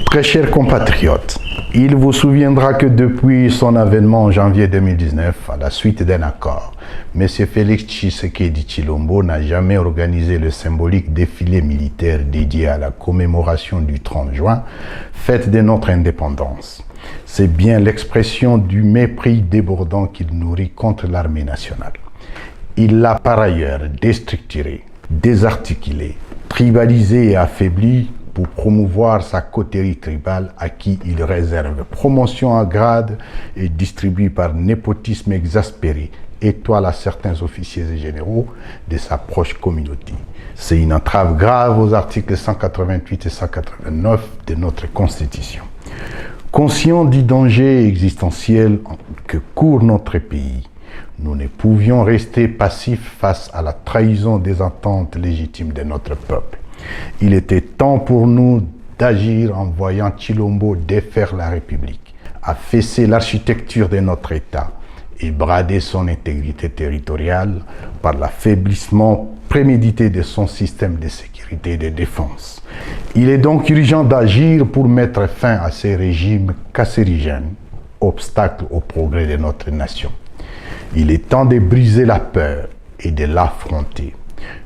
Très chers compatriotes, il vous souviendra que depuis son avènement en janvier 2019, à la suite d'un accord, M. Félix Tshisekedi Tshilombo n'a jamais organisé le symbolique défilé militaire dédié à la commémoration du 30 juin, fête de notre indépendance. C'est bien l'expression du mépris débordant qu'il nourrit contre l'armée nationale. Il l'a par ailleurs déstructuré, désarticulé, tribalisé et affaibli pour promouvoir sa coterie tribale à qui il réserve promotion à grade et distribue par népotisme exaspéré étoile à certains officiers et généraux de sa proche communauté. C'est une entrave grave aux articles 188 et 189 de notre Constitution. Conscients du danger existentiel que court notre pays, nous ne pouvions rester passifs face à la trahison des attentes légitimes de notre peuple. Il était temps pour nous d'agir en voyant Tshilombo défaire la République, affaisser l'architecture de notre État et brader son intégrité territoriale par l'affaiblissement prémédité de son système de sécurité et de défense. Il est donc urgent d'agir pour mettre fin à ces régimes cancérigènes, obstacles au progrès de notre nation. Il est temps de briser la peur et de l'affronter.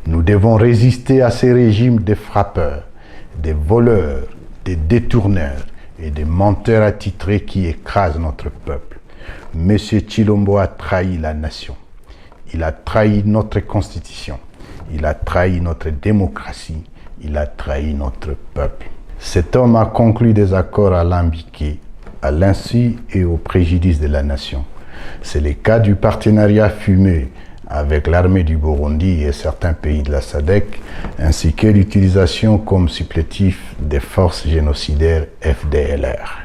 Nous devons résister à ces régimes de frappeurs, des voleurs, des détourneurs et des menteurs attitrés qui écrasent notre peuple. M. Tshilombo a trahi la nation. Il a trahi notre constitution. Il a trahi notre démocratie. Il a trahi notre peuple. Cet homme a conclu des accords alambiqués, à l'insu et au préjudice de la nation. C'est le cas du partenariat fumeux avec l'armée du Burundi et certains pays de la SADC, ainsi que l'utilisation comme supplétif des forces génocidaires FDLR.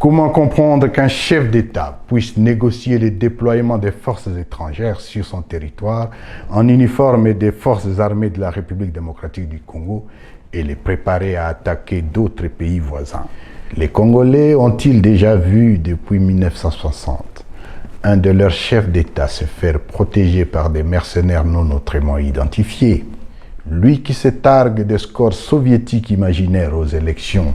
Comment comprendre qu'un chef d'État puisse négocier le déploiement des forces étrangères sur son territoire en uniforme des forces armées de la République démocratique du Congo et les préparer à attaquer d'autres pays voisins? Les Congolais ont-ils déjà vu depuis 1960 un de leurs chefs d'État se faire protéger par des mercenaires non autrement identifiés? Lui qui se targue des scores soviétiques imaginaires aux élections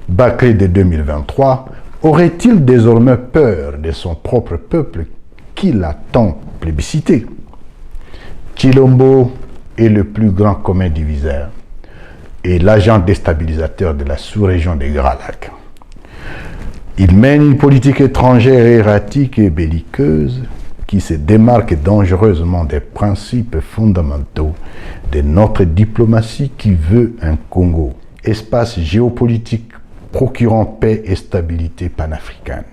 bâclées de 2023, aurait-il désormais peur de son propre peuple qui l'a tant plébiscité? Tshilombo est le plus grand commun diviseur et l'agent déstabilisateur de la sous-région des Grands Lacs. Il mène une politique étrangère erratique et belliqueuse qui se démarque dangereusement des principes fondamentaux de notre diplomatie qui veut un Congo, espace géopolitique procurant paix et stabilité panafricaine.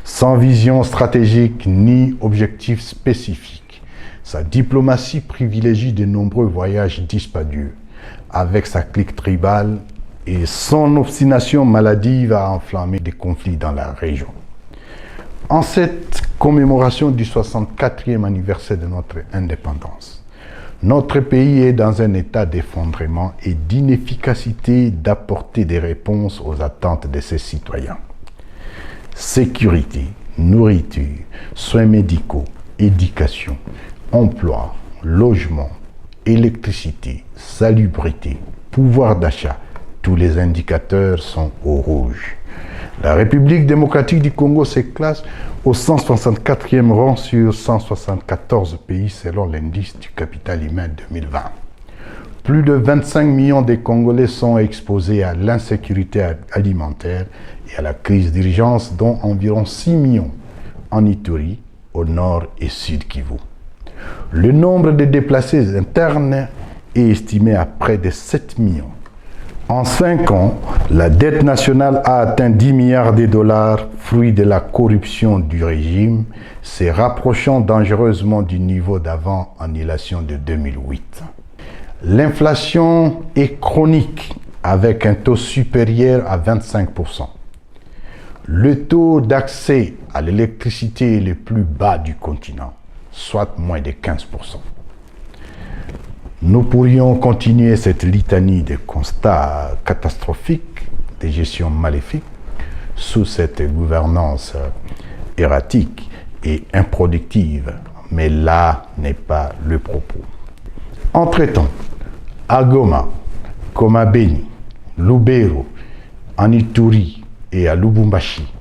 Sans vision stratégique ni objectif spécifique, sa diplomatie privilégie de nombreux voyages dispendieux avec sa clique tribale et son obstination maladive a enflammé des conflits dans la région. En cette commémoration du 64e anniversaire de notre indépendance, notre pays est dans un état d'effondrement et d'inefficacité d'apporter des réponses aux attentes de ses citoyens. Sécurité, nourriture, soins médicaux, éducation, emploi, logement, électricité, salubrité, pouvoir d'achat, tous les indicateurs sont au rouge. La République démocratique du Congo se classe au 164e rang sur 174 pays selon l'indice du capital humain 2020. Plus de 25 millions de Congolais sont exposés à l'insécurité alimentaire et à la crise d'urgence, dont environ 6 millions en Ituri, au nord et sud Kivu. Le nombre de déplacés internes est estimé à près de 7 millions. En 5 ans, la dette nationale a atteint 10 milliards de dollars, fruit de la corruption du régime, se rapprochant dangereusement du niveau d'avant-annulation de 2008. L'inflation est chronique, avec un taux supérieur à 25%. Le taux d'accès à l'électricité est le plus bas du continent, soit moins de 15%. Nous pourrions continuer cette litanie de constats catastrophiques, de gestion maléfique, sous cette gouvernance erratique et improductive. Mais là n'est pas le propos. Entre-temps, à Goma, comme à Beni, Lubero, en Ituri et à Lubumbashi,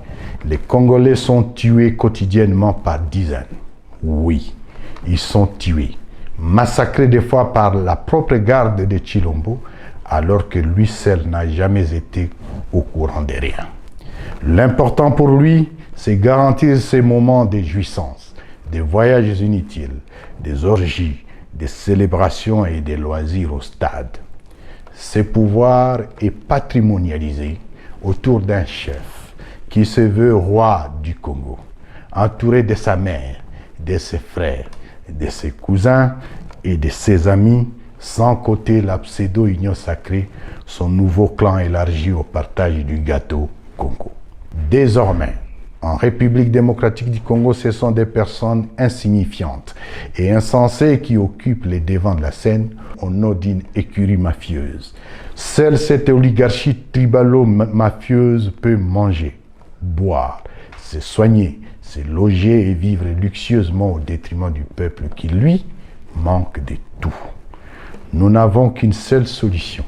les Congolais sont tués quotidiennement par dizaines. Oui, ils sont tués, massacrés des fois par la propre garde de Tshilombo, alors que lui seul n'a jamais été au courant de rien. L'important pour lui, c'est garantir ces moments de jouissance, des voyages inutiles, des orgies, des célébrations et des loisirs au stade. Ce pouvoir est patrimonialisé autour d'un chef qui se veut roi du Congo, entouré de sa mère, de ses frères, de ses cousins et de ses amis, sans compter la pseudo-union sacrée, son nouveau clan élargi au partage du gâteau Congo. Désormais, en République démocratique du Congo, ce sont des personnes insignifiantes et insensées qui occupent les devants de la scène au nom d'une écurie mafieuse. Seule cette oligarchie tribalo-mafieuse peut manger, boire, se soigner, se loger et vivre luxueusement au détriment du peuple qui, lui, manque de tout. Nous n'avons qu'une seule solution,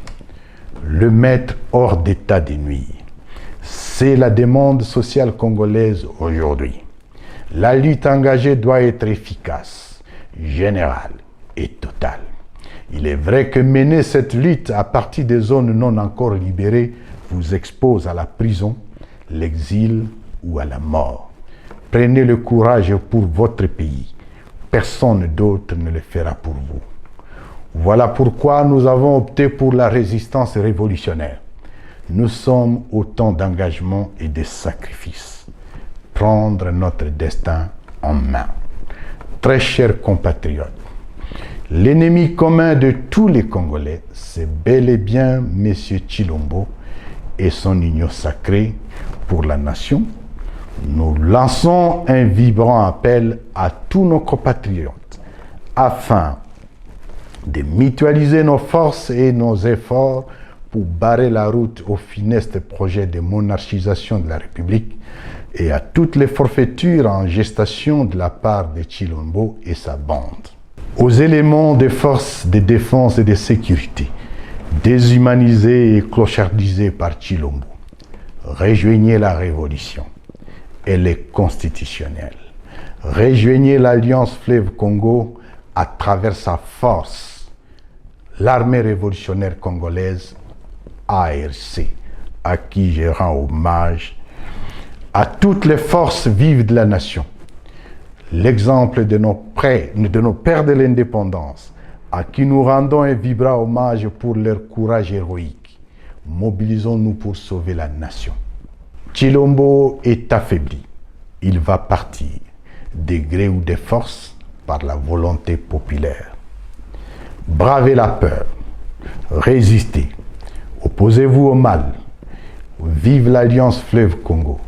le mettre hors d'état de nuire. C'est la demande sociale congolaise aujourd'hui. La lutte engagée doit être efficace, générale et totale. Il est vrai que mener cette lutte à partir des zones non encore libérées vous expose à la prison, l'exil ou à la mort. Prenez le courage pour votre pays. Personne d'autre ne le fera pour vous. Voilà pourquoi nous avons opté pour la résistance révolutionnaire. Nous sommes au temps d'engagement et de sacrifice. Prendre notre destin en main. Très chers compatriotes, l'ennemi commun de tous les Congolais, c'est bel et bien M. Tshilombo et son union sacrée pour la nation. Nous lançons un vibrant appel à tous nos compatriotes afin de mutualiser nos forces et nos efforts pour barrer la route au funeste projet de monarchisation de la République et à toutes les forfaitures en gestation de la part de Tshilombo et sa bande. Aux éléments des forces de défense et de sécurité, déshumanisés et clochardisés par Tshilombo, rejoignez la révolution. Elle est constitutionnelle. Rejoignez l'Alliance Fleuve Congo à travers sa force, l'armée révolutionnaire congolaise, ARC, à qui je rends hommage, à toutes les forces vives de la nation. L'exemple de nos pères de l'indépendance, à qui nous rendons un vibrant hommage pour leur courage héroïque. Mobilisons-nous pour sauver la nation. Tshilombo est affaibli. Il va partir, de gré ou de force, par la volonté populaire. Bravez la peur, résistez, opposez-vous au mal. Vive l'Alliance Fleuve Congo.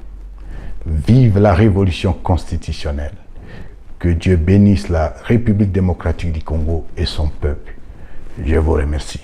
Vive la révolution constitutionnelle. Que Dieu bénisse la République démocratique du Congo et son peuple. Je vous remercie.